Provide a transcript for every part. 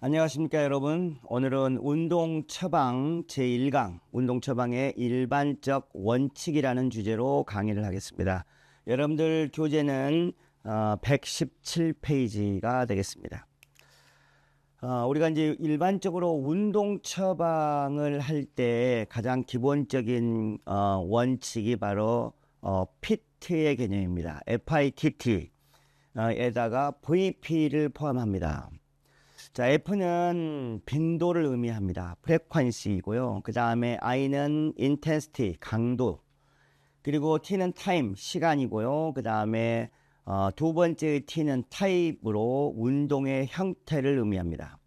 안녕하십니까 여러분. 오늘은 운동 처방 제1강 운동 처방의 일반적 원칙이라는 주제로 강의를 하겠습니다. 여러분들 교재는 117페이지가 되겠습니다. 우리가 이제 일반적으로 운동 처방을 할 때 가장 기본적인 원칙이 바로 PIT의 개념입니다. FITT 에다가 VP를 포함합니다. 자, F는 빈도를 의미합니다. frequency이고요. 그 다음에 I는 intensity, 강도. 그리고 T는 time, 시간이고요. 그 다음에 두 번째 T는 타입으로 운동의 형태를 의미합니다.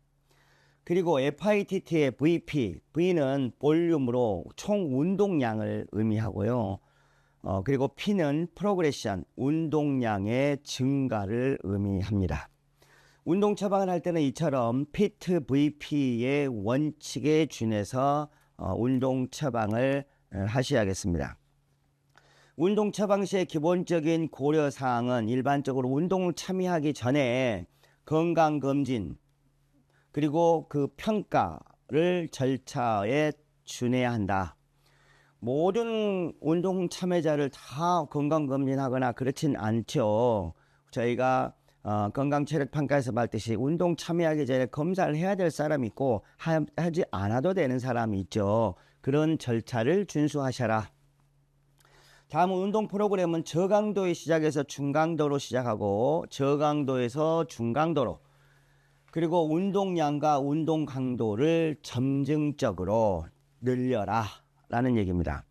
그리고 FITT의 VP, V는 볼륨으로 총 운동량을 의미하고요. 그리고 P는 progression, 운동량의 증가를 의미합니다. 운동 처방을 할 때는 이처럼 피트 VP의 원칙에 준해서 운동 처방을 하셔야겠습니다. 운동 처방 시의 기본적인 고려사항은 일반적으로 운동을 참여하기 전에 건강검진 그리고 그 평가를 절차에 준해야 한다. 모든 운동 참여자를 다 건강검진하거나 그렇진 않죠. 저희가 건강체력평가에서 말했듯이 운동 참여하기 전에 검사를 해야 될 사람이 있고 하지 않아도 되는 사람이 있죠. 그런 절차를 준수하셔라. 다음 운동 프로그램은 저강도에 시작해서 중강도로 시작하고 저강도에서 중강도로 그리고 운동량과 운동 강도를 점증적으로 늘려라 라는 얘기입니다.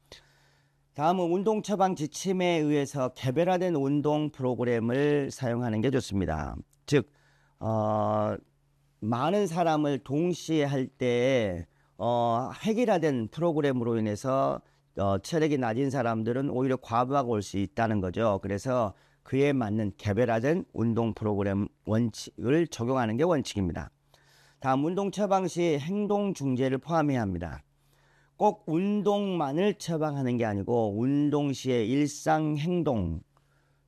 다음은 운동 처방 지침에 의해서 개별화된 운동 프로그램을 사용하는 게 좋습니다. 즉 많은 사람을 동시에 할 때 획일화된 프로그램으로 인해서 체력이 낮은 사람들은 오히려 과부하가 올 수 있다는 거죠. 그래서 그에 맞는 개별화된 운동 프로그램 원칙을 적용하는 게 원칙입니다. 다음 운동 처방 시 행동 중재를 포함해야 합니다. 꼭 운동만을 처방하는 게 아니고 운동 시의 일상 행동,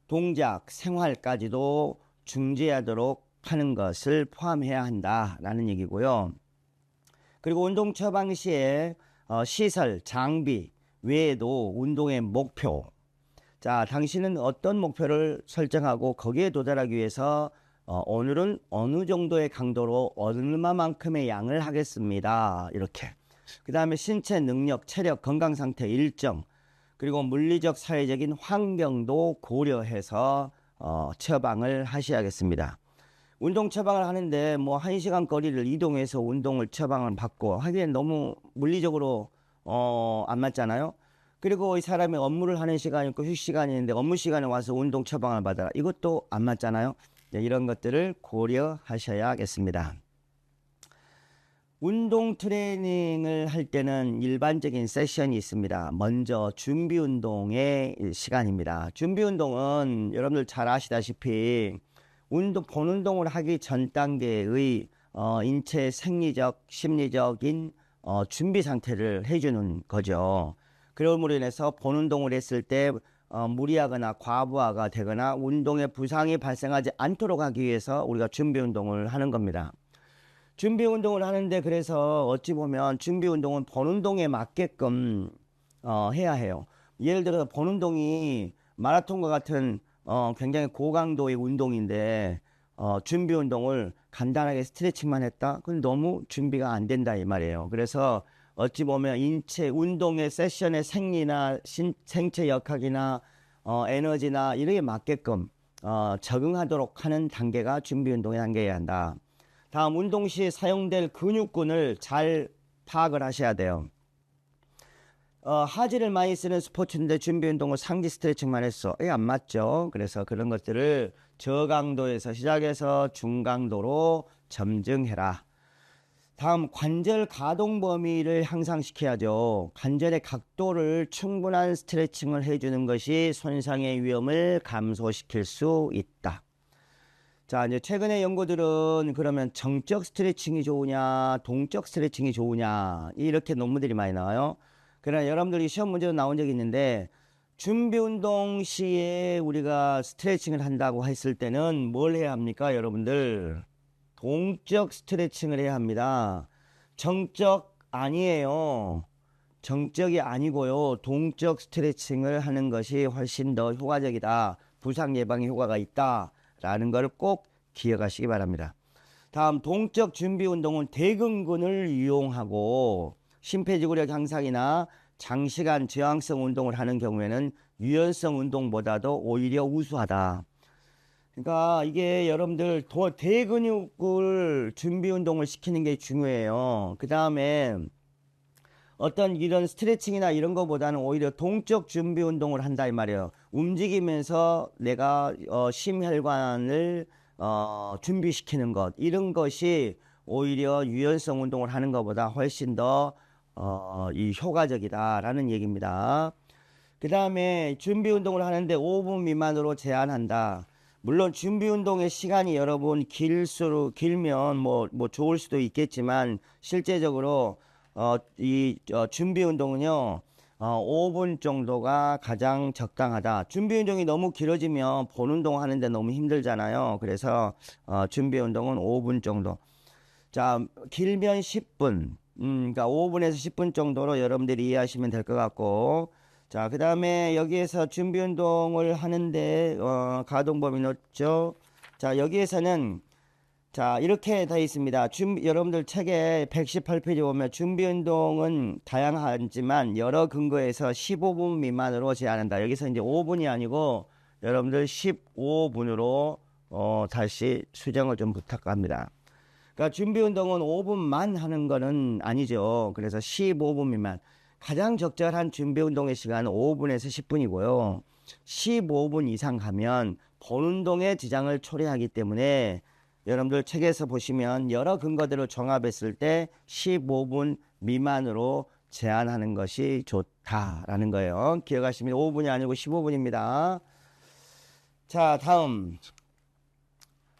동작, 생활까지도 중재하도록 하는 것을 포함해야 한다라는 얘기고요. 그리고 운동 처방 시에 시설, 장비 외에도 운동의 목표. 자, 당신은 어떤 목표를 설정하고 거기에 도달하기 위해서 오늘은 어느 정도의 강도로 얼마만큼의 양을 하겠습니다. 이렇게. 그 다음에 신체 능력, 체력, 건강 상태 일정, 그리고 물리적, 사회적인 환경도 고려해서 처방을 하셔야겠습니다. 운동 처방을 하는데 뭐 1시간 거리를 이동해서 운동을 처방을 받고 하기엔 너무 물리적으로 안 맞잖아요. 그리고 이 사람이 업무를 하는 시간이 있고 휴식 시간이 있는데 업무 시간에 와서 운동 처방을 받아라. 이것도 안 맞잖아요. 이런 것들을 고려하셔야겠습니다. 운동 트레이닝을 할 때는 일반적인 세션이 있습니다. 먼저 준비 운동의 시간입니다. 준비 운동은 여러분들 잘 아시다시피 본 운동을 하기 전 단계의 인체 생리적, 심리적인 준비 상태를 해주는 거죠. 그럼으로 인해서 본 운동을 했을 때 무리하거나 과부하가 되거나 운동에 부상이 발생하지 않도록 하기 위해서 우리가 준비 운동을 하는 겁니다. 준비 운동을 하는데 그래서 어찌 보면 준비 운동은 본 운동에 맞게끔 해야 해요. 예를 들어서 본 운동이 마라톤과 같은 굉장히 고강도의 운동인데 준비 운동을 간단하게 스트레칭만 했다? 그건 너무 준비가 안 된다 이 말이에요. 그래서 어찌 보면 인체 운동의 세션의 생리나 생체 역학이나 에너지나 이렇게 맞게끔 적응하도록 하는 단계가 준비 운동의 단계여야 한다. 다음 운동 시 사용될 근육군을 잘 파악을 하셔야 돼요. 하지를 많이 쓰는 스포츠인데 준비 운동을 상지 스트레칭만 했어. 이게 안 맞죠. 그래서 그런 것들을 저강도에서 시작해서 중강도로 점증해라. 다음 관절 가동 범위를 향상시켜야죠. 관절의 각도를 충분한 스트레칭을 해주는 것이 손상의 위험을 감소시킬 수 있다. 자, 이제 최근의 연구들은 그러면 정적 스트레칭이 좋으냐, 동적 스트레칭이 좋으냐, 이렇게 논문들이 많이 나와요. 그러나 여러분들이 시험 문제로 나온 적이 있는데, 준비 운동 시에 우리가 스트레칭을 한다고 했을 때는 뭘 해야 합니까, 여러분들? 동적 스트레칭을 해야 합니다. 정적 아니에요. 정적이 아니고요. 동적 스트레칭을 하는 것이 훨씬 더 효과적이다. 부상 예방에 효과가 있다라는 걸 꼭 기억하시기 바랍니다. 다음 동적 준비 운동은 대근근을 이용하고 심폐지구력 향상이나 장시간 저항성 운동을 하는 경우에는 유연성 운동보다도 오히려 우수하다. 그러니까 이게 여러분들 대근육을 준비 운동을 시키는 게 중요해요. 그 다음에 어떤 이런 스트레칭이나 이런 거보다는 오히려 동적 준비 운동을 한다 이 말이에요. 움직이면서 내가 심혈관을 준비시키는 것, 이런 것이 오히려 유연성 운동을 하는 것보다 훨씬 더 이 효과적이다라는 얘기입니다. 그 다음에 준비 운동을 하는데 5분 미만으로 제한한다. 물론 준비 운동의 시간이 여러분 길면 뭐 좋을 수도 있겠지만 실제적으로 준비 운동은요 5분 정도가 가장 적당하다. 준비 운동이 너무 길어지면 본 운동 하는데 너무 힘들잖아요. 그래서 준비 운동은 5분 정도. 자, 길면 10분. 그러니까 5분에서 10분 정도로 여러분들이 이해하시면 될 것 같고, 자, 그 다음에 여기에서 준비 운동을 하는데 가동 범위 넣었죠. 자, 여기에서는 자, 이렇게 되어 있습니다. 여러분들 책에 118페이지 보면 준비 운동은 다양하지만 여러 근거에서 15분 미만으로 제한한다. 여기서 이제 5분이 아니고 여러분들 15분으로 다시 수정을 좀 부탁합니다. 그러니까 준비 운동은 5분만 하는 거는 아니죠. 그래서 15분 미만. 가장 적절한 준비 운동의 시간은 5분에서 10분이고요. 15분 이상 가면 본 운동에 지장을 초래하기 때문에 여러분들 책에서 보시면 여러 근거들을 종합했을 때 15분 미만으로 제한하는 것이 좋다라는 거예요. 기억하시면 5분이 아니고 15분입니다. 자, 다음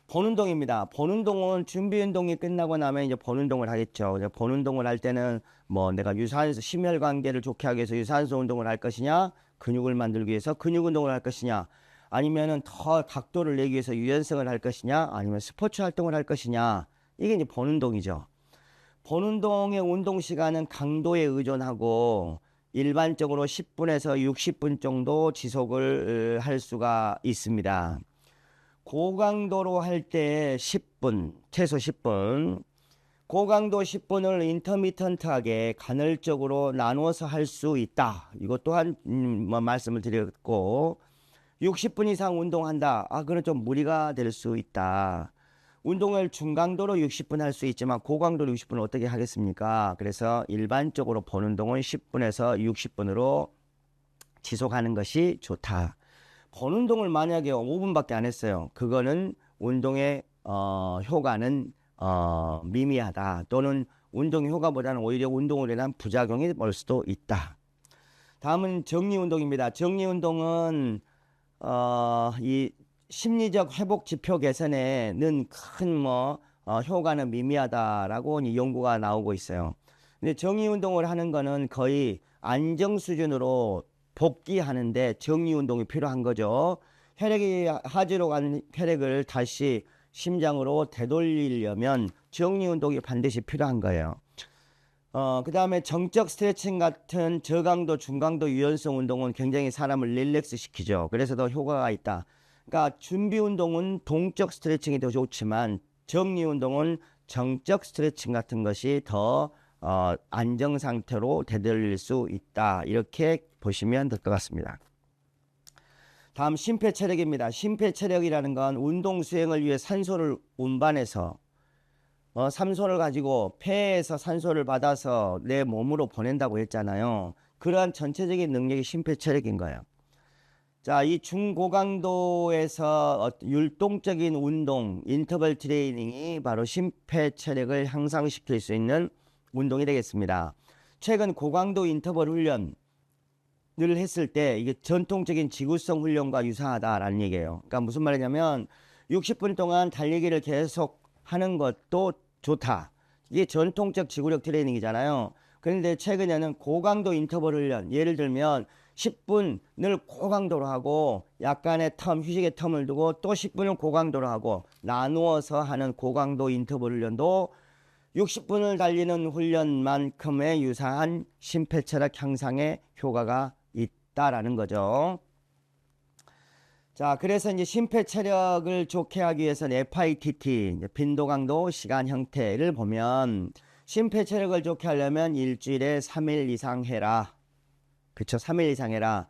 본운동입니다. 본운동은 준비운동이 끝나고 나면 이제 본운동을 하겠죠. 본운동을 할 때는 뭐 내가 심혈관계를 좋게 하기 위해서 유산소 운동을 할 것이냐, 근육을 만들기 위해서 근육 운동을 할 것이냐, 아니면은 더 각도를 내기 위해서 유연성을 할 것이냐, 아니면 스포츠 활동을 할 것이냐, 이게 이제 본운동이죠. 본운동의 운동 시간은 강도에 의존하고 일반적으로 10분에서 60분 정도 지속을 할 수가 있습니다. 고강도로 할 때 10분, 최소 10분, 고강도 10분을 인터미턴트하게 간헐적으로 나누어서 할 수 있다. 이것 또한 말씀을 드렸고, 60분 이상 운동한다. 그건 좀 무리가 될 수 있다. 운동을 중강도로 60분 할 수 있지만 고강도로 60분 어떻게 하겠습니까? 그래서 일반적으로 본 운동은 10분에서 60분으로 지속하는 것이 좋다. 본 운동을 만약에 5분밖에 안 했어요. 그거는 운동의 효과는 미미하다. 또는 운동의 효과보다는 오히려 운동으로 인한 부작용이 올 수도 있다. 다음은 정리운동입니다. 정리운동은 이 심리적 회복 지표 개선에는 큰 효과는 미미하다라고 연구가 나오고 있어요. 근데 정리운동을 하는 거는 거의 안정 수준으로 복귀하는데 정리운동이 필요한 거죠. 혈액이 하지로 간 혈액을 다시 심장으로 되돌리려면 정리운동이 반드시 필요한 거예요. 그 다음에 정적 스트레칭 같은 저강도, 중강도 유연성 운동은 굉장히 사람을 릴렉스 시키죠. 그래서 더 효과가 있다. 그러니까 준비 운동은 동적 스트레칭이 더 좋지만 정리 운동은 정적 스트레칭 같은 것이 더 안정 상태로 되돌릴 수 있다. 이렇게 보시면 될 것 같습니다. 다음 심폐체력입니다. 심폐체력이라는 건 운동 수행을 위해 산소를 운반해서 산소를 가지고 폐에서 산소를 받아서 내 몸으로 보낸다고 했잖아요. 그러한 전체적인 능력이 심폐체력인 거예요. 자, 이 중고강도에서 율동적인 운동, 인터벌 트레이닝이 바로 심폐체력을 향상시킬 수 있는 운동이 되겠습니다. 최근 고강도 인터벌 훈련을 했을 때 이게 전통적인 지구성 훈련과 유사하다라는 얘기예요. 그러니까 무슨 말이냐면 60분 동안 달리기를 계속 하는 것도 좋다. 이게 전통적 지구력 트레이닝이잖아요. 그런데 최근에는 고강도 인터벌 훈련, 예를 들면 10분을 고강도로 하고 약간의 휴식의 텀을 두고 또 10분을 고강도로 하고 나누어서 하는 고강도 인터벌 훈련도 60분을 달리는 훈련만큼의 유사한 심폐체력 향상의 효과가 있다라는 거죠. 자, 그래서 이제 심폐체력을 좋게 하기 위해서는 FITT, 빈도, 강도, 시간, 형태를 보면 심폐체력을 좋게 하려면 일주일에 3일 이상 해라. 그쵸? 3일 이상 해라.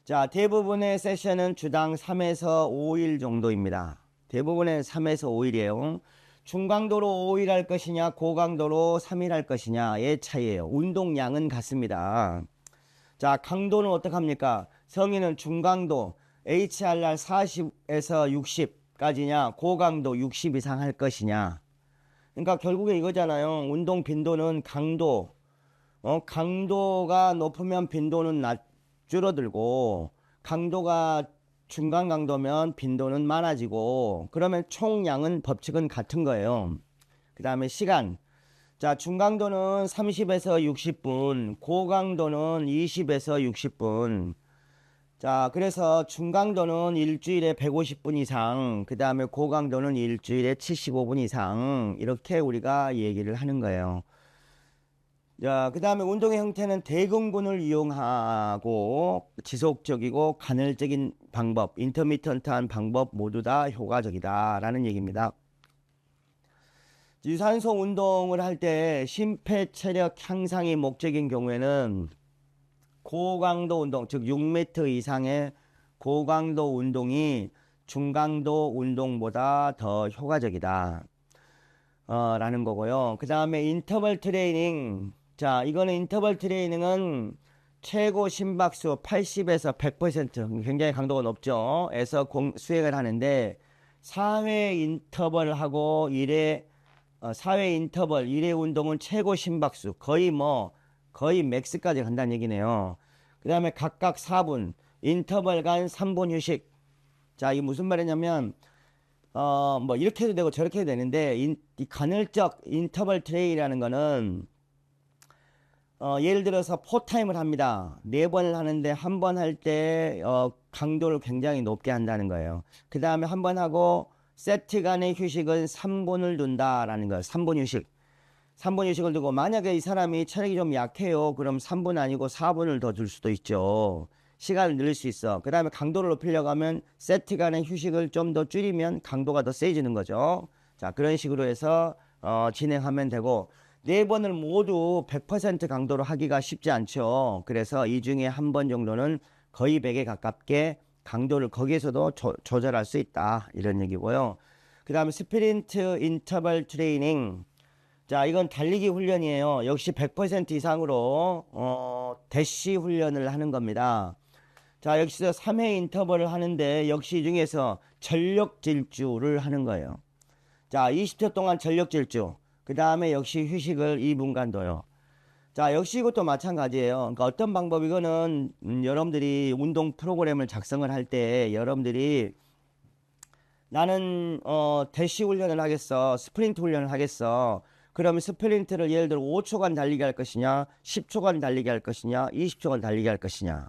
자, 대부분의 세션은 주당 3에서 5일 정도입니다. 대부분의 3에서 5일이에요. 중강도로 5일 할 것이냐, 고강도로 3일 할 것이냐의 차이예요. 운동량은 같습니다. 자, 강도는 어떡합니까? 성인은 중강도 HRR 40에서 60까지냐, 고강도 60 이상 할 것이냐. 그러니까 결국에 이거잖아요. 운동 빈도는 강도, 강도가 높으면 빈도는 줄어들고, 강도가 중간 강도면 빈도는 많아지고, 그러면 총량은 법칙은 같은 거예요. 그 다음에 시간. 자, 중강도는 30에서 60분, 고강도는 20에서 60분. 자, 그래서 중강도는 일주일에 150분 이상, 그 다음에 고강도는 일주일에 75분 이상, 이렇게 우리가 얘기를 하는 거예요. 자, 그 다음에 운동의 형태는 대근군을 이용하고 지속적이고 간헐적인 방법, 인터미턴트한 방법 모두 다 효과적이다라는 얘기입니다. 유산소 운동을 할 때 심폐체력 향상이 목적인 경우에는 고강도 운동, 즉 6m 이상의 고강도 운동이 중강도 운동보다 더 효과적이다 라는 거고요. 그 다음에 인터벌 트레이닝. 자, 이거는 인터벌 트레이닝은 최고 심박수 80에서 100% 굉장히 강도가 높죠. 에서 수행을 하는데 4회 인터벌 하고 4회 인터벌 1회 운동은 최고 심박수 거의 맥스까지 간다는 얘기네요. 그 다음에 각각 4분, 인터벌 간 3분 휴식. 자, 이게 무슨 말이냐면, 이렇게 해도 되고 저렇게 해도 되는데, 이 간헐적 인터벌 트레이라는 거는, 예를 들어서 포타임을 합니다. 4번을 하는데, 한 번 할 때, 강도를 굉장히 높게 한다는 거예요. 그 다음에 한 번 하고, 세트 간의 휴식은 3분을 둔다라는 거예요. 3분 휴식. 3분 휴식을 두고 만약에 이 사람이 체력이 좀 약해요. 그럼 3분 아니고 4분을 더 줄 수도 있죠. 시간을 늘릴 수 있어. 그 다음에 강도를 높이려고 하면 세트 간의 휴식을 좀 더 줄이면 강도가 더 세지는 거죠. 자, 그런 식으로 해서 진행하면 되고 4번을 모두 100% 강도로 하기가 쉽지 않죠. 그래서 이 중에 한 번 정도는 거의 100에 가깝게 강도를 거기에서도 조절할 수 있다. 이런 얘기고요. 그 다음에 스프린트 인터벌 트레이닝. 자, 이건 달리기 훈련이에요. 역시 100% 이상으로 대시 훈련을 하는 겁니다. 자, 여기서 3회 인터벌을 하는데 역시 이 중에서 전력 질주를 하는 거예요. 자, 20초 동안 전력 질주. 그 다음에 역시 휴식을 2분간 둬요. 자, 역시 이것도 마찬가지예요. 그러니까 어떤 방법, 이거는 여러분들이 운동 프로그램을 작성을 할 때 여러분들이 나는 대시 훈련을 하겠어, 스프린트 훈련을 하겠어. 그러면 스프린트를 예를 들어 5초간 달리게 할 것이냐, 10초간 달리게 할 것이냐, 20초간 달리게 할 것이냐.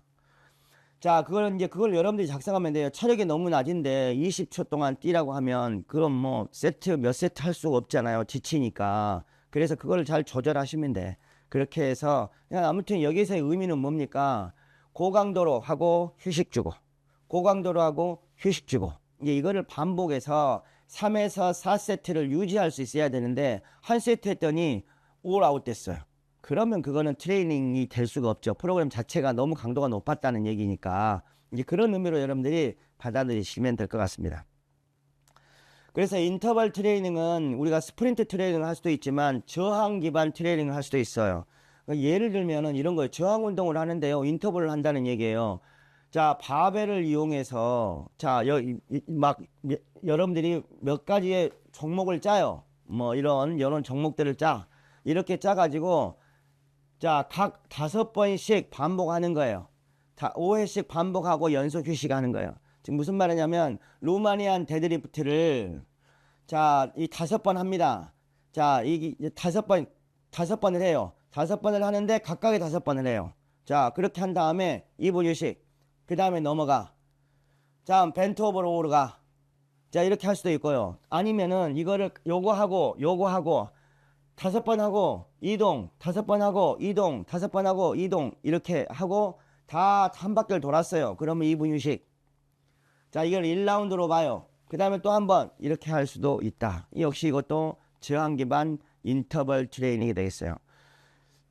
자, 그걸 여러분들이 작성하면 돼요. 체력이 너무 낮은데 20초 동안 뛰라고 하면 그럼 몇 세트 할 수가 없잖아요. 지치니까. 그래서 그걸 잘 조절하시면 돼. 그렇게 해서 그냥 아무튼 여기서의 의미는 뭡니까? 고강도로 하고 휴식 주고, 고강도로 하고 휴식 주고. 이제 이거를 반복해서 3에서 4세트를 유지할 수 있어야 되는데 한 세트 했더니 올 아웃 됐어요. 그러면 그거는 트레이닝이 될 수가 없죠. 프로그램 자체가 너무 강도가 높았다는 얘기니까 이제 그런 의미로 여러분들이 받아들이시면 될 것 같습니다. 그래서 인터벌 트레이닝은 우리가 스프린트 트레이닝을 할 수도 있지만 저항 기반 트레이닝을 할 수도 있어요. 예를 들면은 이런 거예요. 저항 운동을 하는데요. 인터벌을 한다는 얘기예요. 자, 바벨을 이용해서 여러분들이 몇 가지의 종목을 짜요. 이런 종목들을 짜. 이렇게 짜가지고 자, 각 5번씩 반복하는 거예요. 5회씩 반복하고 연속 휴식하는 거예요. 지금 무슨 말이냐면 루마니안 데드리프트를 자, 이 5번 합니다. 자, 이 5번을 해요. 5번을 하는데 각각의 5번을 해요. 자, 그렇게 한 다음에 2분 휴식. 그 다음에 넘어가. 자, 벤트 오버로 오르가. 자, 이렇게 할 수도 있고요. 아니면은 이거를 요거 하고 5번 하고 이동, 5번 하고 이동, 5번 하고 이동 이렇게 하고 다 한 바퀴를 돌았어요. 그러면 2분 휴식. 자, 이걸 1라운드로 봐요. 그 다음에 또 한 번 이렇게 할 수도 있다. 역시 이것도 저항 기반 인터벌 트레이닝이 되겠어요.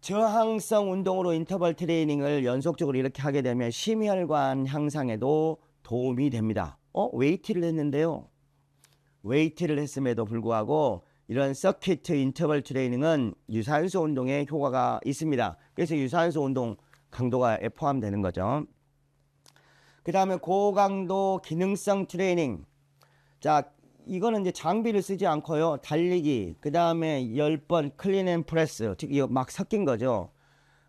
저항성 운동으로 인터벌 트레이닝을 연속적으로 이렇게 하게 되면 심혈관 향상에도 도움이 됩니다. 웨이트를 했는데요. 웨이트를 했음에도 불구하고 이런 서킷 인터벌 트레이닝은 유산소 운동에 효과가 있습니다. 그래서 유산소 운동 강도가 포함되는 거죠. 그 다음에 고강도 기능성 트레이닝. 자, 이거는 이제 장비를 쓰지 않고요. 달리기, 그 다음에 10번 클린 앤 프레스, 즉 이거 막 섞인 거죠.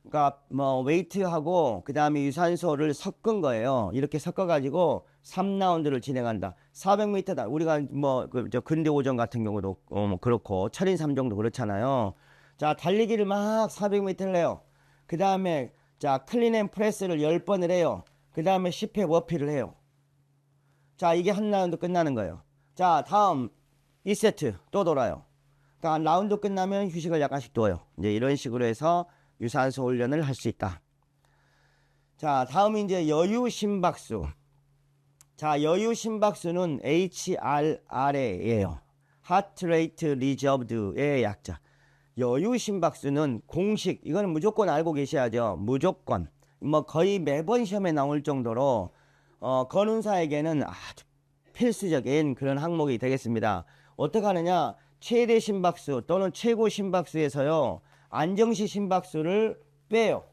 그러니까 뭐 웨이트하고 그 다음에 유산소를 섞은 거예요. 이렇게 섞어가지고 3라운드를 진행한다. 400m다. 우리가 뭐 저 근대 오전 같은 경우도 뭐 그렇고 철인 3종도 그렇잖아요. 자, 달리기를 막 400m를 해요. 그 다음에 자, 클린 앤 프레스를 10번을 해요. 그 다음에 10회 워피를 해요. 자, 이게 한 라운드 끝나는 거예요. 자, 다음 2세트 또 돌아요. 그러니까 라운드 끝나면 휴식을 약간씩 둬요. 이제 이런 식으로 해서 유산소 훈련을 할 수 있다. 자, 다음이 이제 여유 심박수. 자, 여유 심박수는 HRRA예요. Heart Rate Reserved의 약자. 여유 심박수는 공식, 이거는 무조건 알고 계셔야죠. 무조건. 뭐 거의 매번 시험에 나올 정도로 건운사에게는 아주 필수적인 그런 항목이 되겠습니다. 어떻게 하느냐? 최대 심박수 또는 최고 심박수에서요, 안정시 심박수를 빼요.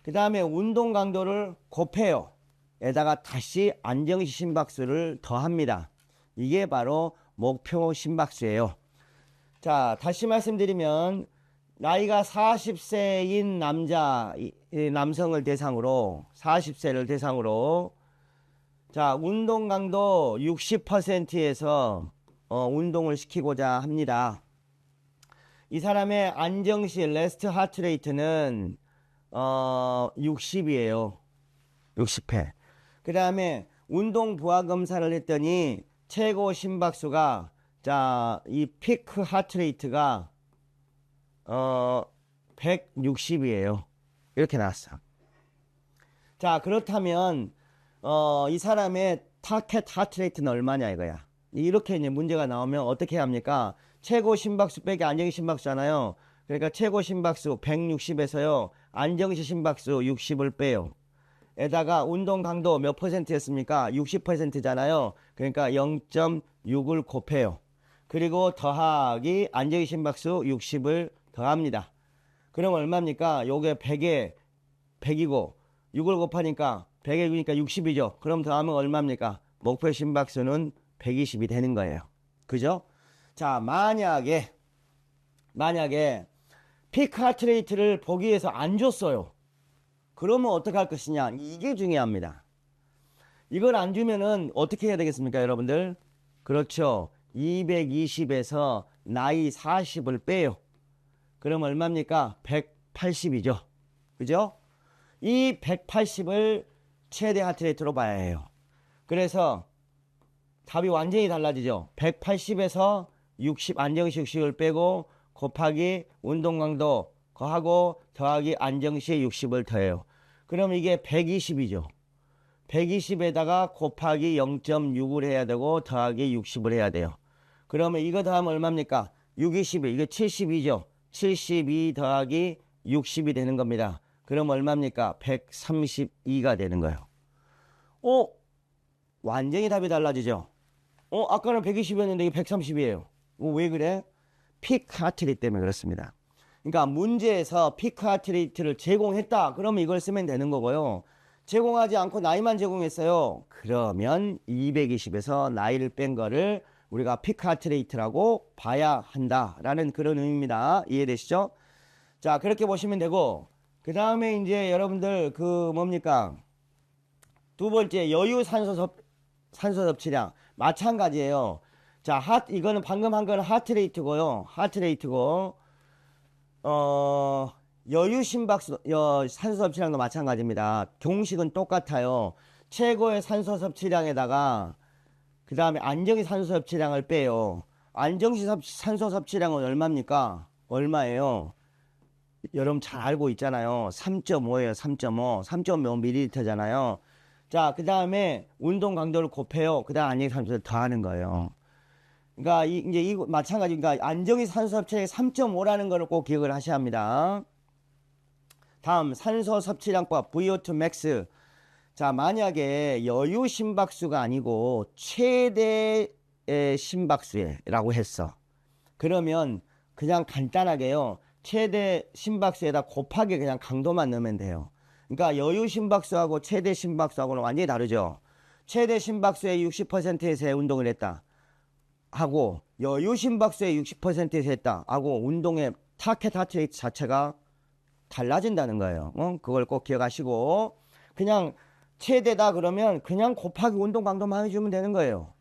그 다음에 운동 강도를 곱해요. 에다가 다시 안정시 심박수를 더합니다. 이게 바로 목표 심박수예요. 자, 다시 말씀드리면 나이가 40세인 남성을 대상으로 40세를 대상으로 자, 운동 강도 60%에서 운동을 시키고자 합니다. 이 사람의 안정시 레스트 하트 레이트는 60이에요. 60회. 그 다음에 운동 부하 검사를 했더니 최고 심박수가 자, 이 피크 하트 레이트가 160이에요. 이렇게 나왔어. 자, 그렇다면 이 사람의 타켓 하트 레이트는 얼마냐 이거야. 이렇게 이제 문제가 나오면 어떻게 합니까? 최고 심박수 빼기 안정시 심박수잖아요. 그러니까 최고 심박수 160에서요, 안정시 심박수 60을 빼요. 에다가 운동 강도 몇 %였습니까? 60%잖아요. 그러니까 0.6을 곱해요. 그리고 더하기 안정시 심박수 60을 더합니다. 그럼 얼마입니까? 요게 100에 100이고 6을 곱하니까 100에 6이니까 60이죠. 그럼 더하면 얼마입니까? 목표 심박수는 120이 되는 거예요. 그죠? 자, 만약에 피크 하트 레이트를 보기 위해서 안 줬어요. 그러면 어떻게 할 것이냐? 이게 중요합니다. 이걸 안 주면은 어떻게 해야 되겠습니까, 여러분들? 그렇죠. 220에서 나이 40을 빼요. 그럼 얼마입니까? 180이죠. 그죠? 이 180을 최대 하트레이트로 봐야 해요. 그래서 답이 완전히 달라지죠. 180에서 60 안정시 60을 빼고 곱하기 운동 강도 거하고 더하기 안정시 60을 더해요. 그럼 이게 120이죠. 120에다가 곱하기 0.6을 해야 되고 더하기 60을 해야 돼요. 그러면 이거 더하면 얼마입니까? 6, 21, 이게 72죠. 72 더하기 60이 되는 겁니다. 그럼 얼마입니까? 132가 되는 거예요. 완전히 답이 달라지죠. 아까는 120이었는데 이게 130이에요. 왜 그래? 피크 하트레이트 때문에 그렇습니다. 그러니까 문제에서 피크 하트레이트를 제공했다. 그러면 이걸 쓰면 되는 거고요. 제공하지 않고 나이만 제공했어요. 그러면 220에서 나이를 뺀 거를 우리가 피크 하트레이트라고 봐야 한다라는 그런 의미입니다. 이해되시죠? 자, 그렇게 보시면 되고, 그 다음에 이제 여러분들 뭡니까? 두 번째 여유 산소 섭취량 마찬가지예요. 자, 이거는 방금 한 거는 하트레이트고요. 하트레이트고 여유 심박수, 산소 섭취량도 마찬가지입니다. 공식은 똑같아요. 최고의 산소 섭취량에다가 그 다음에 안정기 산소 섭취량을 빼요. 안정시 산소 섭취량은 얼마입니까? 얼마예요? 여러분 잘 알고 있잖아요. 3.5예요. 3.5. 3.5ml잖아요. 자, 그 다음에 운동 강도를 곱해요. 그 다음 안정기 산소를 더하는 거예요. 그러니까 이제 이거 마찬가지. 그러니까 안정기 산소 섭취량이 3.5라는 거를 꼭 기억을 하셔야 합니다. 다음 산소 섭취량법 VO2 max. 자, 만약에 여유 심박수가 아니고 최대 심박수라고 했어. 그러면 그냥 간단하게요. 최대 심박수에다 곱하기 그냥 강도만 넣으면 돼요. 그러니까 여유 심박수하고 최대 심박수하고는 완전히 다르죠. 최대 심박수의 60%에서 운동을 했다 하고 여유 심박수의 60%에서 했다 하고 운동의 타겟 하트레이트 자체가 달라진다는 거예요. 그걸 꼭 기억하시고 그냥 최대다 그러면 그냥 곱하기 운동 강도만 해주면 되는 거예요.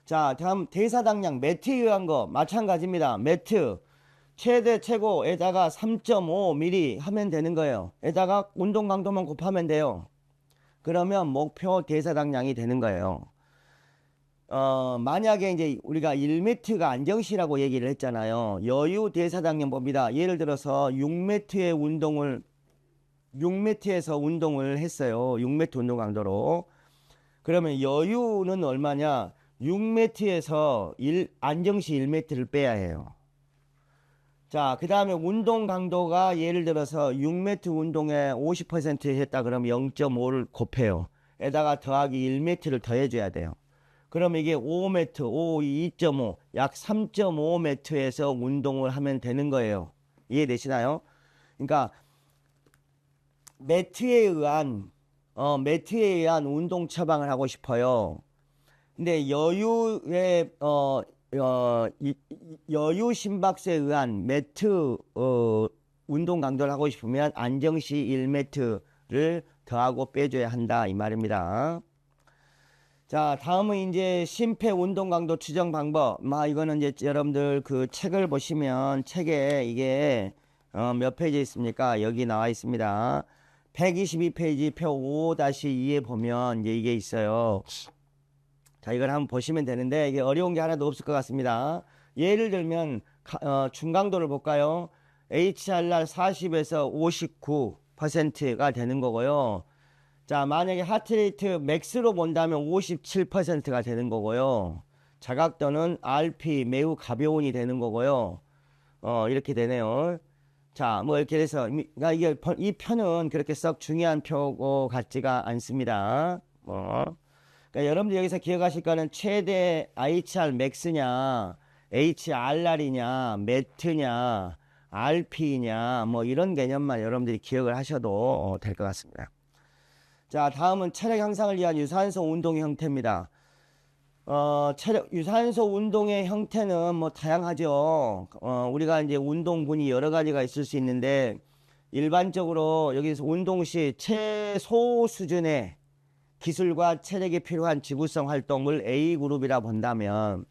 자, 다음 대사당량 매트에 의한 거 마찬가지입니다. 매트 최대 최고에다가 3.5mm 하면 되는 거예요. 에다가 운동 강도만 곱하면 돼요. 그러면 목표 대사당량이 되는 거예요. 만약에 이제 우리가 1m가 안정시라고 얘기를 했잖아요. 여유 대사당량법이다. 예를 들어서 6m에서 운동을 했어요. 6m 운동 강도로. 그러면 여유는 얼마냐? 6m에서 안정시 1m를 빼야 해요. 자, 그 다음에 운동 강도가 예를 들어서 6m 운동에 50% 했다 그러면 0.5를 곱해요. 에다가 더하기 1m를 더해줘야 돼요. 그러면 이게 5m, 5, 2.5, 약 3.5m에서 운동을 하면 되는 거예요. 이해되시나요? 그러니까 매트에 의한 운동 처방을 하고 싶어요. 근데 여유 심박수에 의한 매트 운동 강도를 하고 싶으면 안정시 1m를 더하고 빼줘야 한다 이 말입니다. 자, 다음은 이제 심폐 운동 강도 추정 방법. 이거는 이제 여러분들 그 책을 보시면 책에 이게 몇 페이지에 있습니까? 여기 나와 있습니다. 122페이지 표 5-2에 보면 이제 이게 있어요. 자, 이걸 한번 보시면 되는데 이게 어려운 게 하나도 없을 것 같습니다. 예를 들면 중강도를 볼까요? HRR 40에서 59%가 되는 거고요. 자, 만약에 하트레이트 맥스로 본다면 57%가 되는 거고요. 자각도는 RP 매우 가벼운이 되는 거고요. 이렇게 되네요. 자, 뭐 이렇게 해서 그러니까 이게 이 표는 그렇게 썩 중요한 표 같지가 않습니다. 그러니까 여러분들 여기서 기억하실 거는 최대 HR 맥스냐, HRR이냐, 매트냐, RP냐, 뭐 이런 개념만 여러분들이 기억을 하셔도 될 것 같습니다. 자, 다음은 체력 향상을 위한 유산소 운동의 형태입니다. 유산소 운동의 형태는 뭐 다양하죠. 우리가 이제 운동군이 여러 가지가 있을 수 있는데, 일반적으로 여기서 운동 시 최소 수준의 기술과 체력이 필요한 지구성 활동을 A그룹이라 본다면,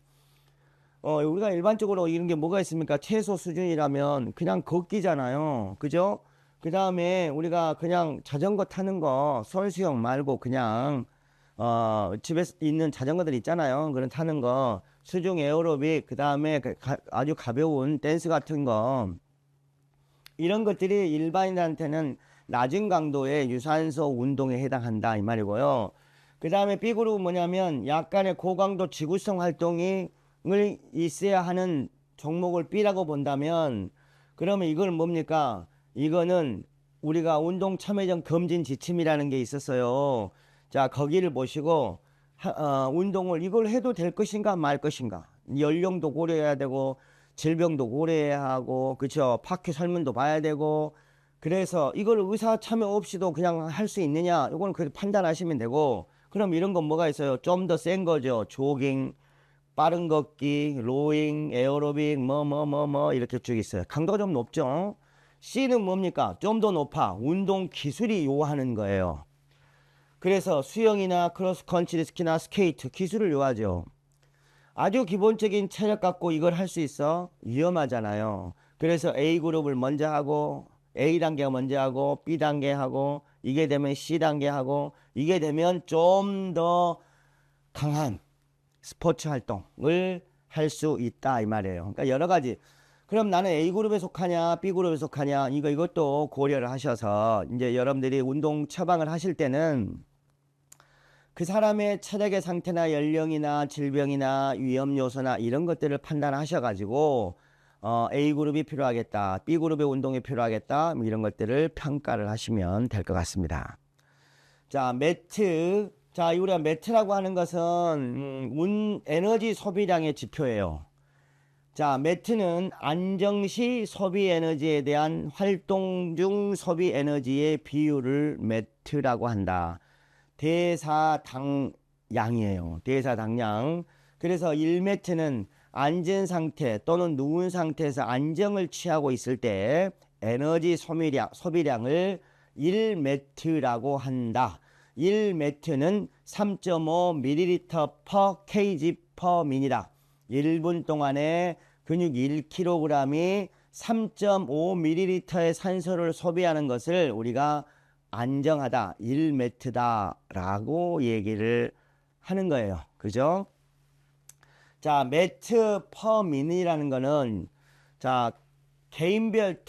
우리가 일반적으로 이런 게 뭐가 있습니까? 최소 수준이라면 그냥 걷기잖아요. 그죠? 그 다음에 우리가 그냥 자전거 타는 거, 솔수영 말고 그냥, 집에 있는 자전거들 있잖아요. 그런 타는 거, 수중 에어로빅, 그 다음에 아주 가벼운 댄스 같은 거, 이런 것들이 일반인한테는 낮은 강도의 유산소 운동에 해당한다 이 말이고요. 그 다음에 B그룹은 뭐냐면 약간의 고강도 지구성 활동이 있어야 하는 종목을 B라고 본다면 그러면 이걸 뭡니까? 이거는 우리가 운동 참여전 검진 지침이라는 게 있었어요. 자, 거기를 보시고 운동을 이걸 해도 될 것인가 말 것인가, 연령도 고려해야 되고 질병도 고려해야 하고, 그쵸, 파큐 설문도 봐야 되고, 그래서 이걸 의사 참여 없이도 그냥 할 수 있느냐, 이거는 그렇게 판단하시면 되고, 그럼 이런 건 뭐가 있어요? 좀 더 센 거죠. 조깅, 빠른 걷기, 로잉, 에어로빅, 이렇게 쭉 있어요. 강도가 좀 높죠. C는 뭡니까? 좀 더 높아. 운동 기술이 요하는 거예요. 그래서 수영이나 크로스컨트리 스키나 스케이트 기술을 요하죠. 아주 기본적인 체력 갖고 이걸 할 수 있어? 위험하잖아요. 그래서 A그룹을 먼저 하고 A단계 먼저 하고 B단계 하고 이게 되면 C단계 하고 이게 되면 좀 더 강한 스포츠 활동을 할 수 있다 이 말이에요. 그러니까 여러 가지. 그럼 나는 A그룹에 속하냐 B그룹에 속하냐 이것도 고려를 하셔서 이제 여러분들이 운동 처방을 하실 때는 그 사람의 체력의 상태나 연령이나 질병이나 위험 요소나 이런 것들을 판단하셔가지고 A그룹이 필요하겠다, B그룹의 운동이 필요하겠다 뭐 이런 것들을 평가를 하시면 될 것 같습니다. 자, 매트. 자, 우리가 매트라고 하는 것은 에너지 소비량의 지표예요. 자, 매트는 안정시 소비 에너지에 대한 활동 중 소비 에너지의 비율을 매트라고 한다. 대사당량이에요. 대사당량. 그래서 1매트는 앉은 상태 또는 누운 상태에서 안정을 취하고 있을 때 에너지 소비량을 1매트라고 한다. 1매트는 3.5ml per kg per min이다. 1분 동안에 근육 1kg이 3.5ml의 산소를 소비하는 것을 우리가 안정하다, 1매트다 라고 얘기를 하는 거예요. 그죠? 자, 매트 퍼 미니라는 거는 자, 개인별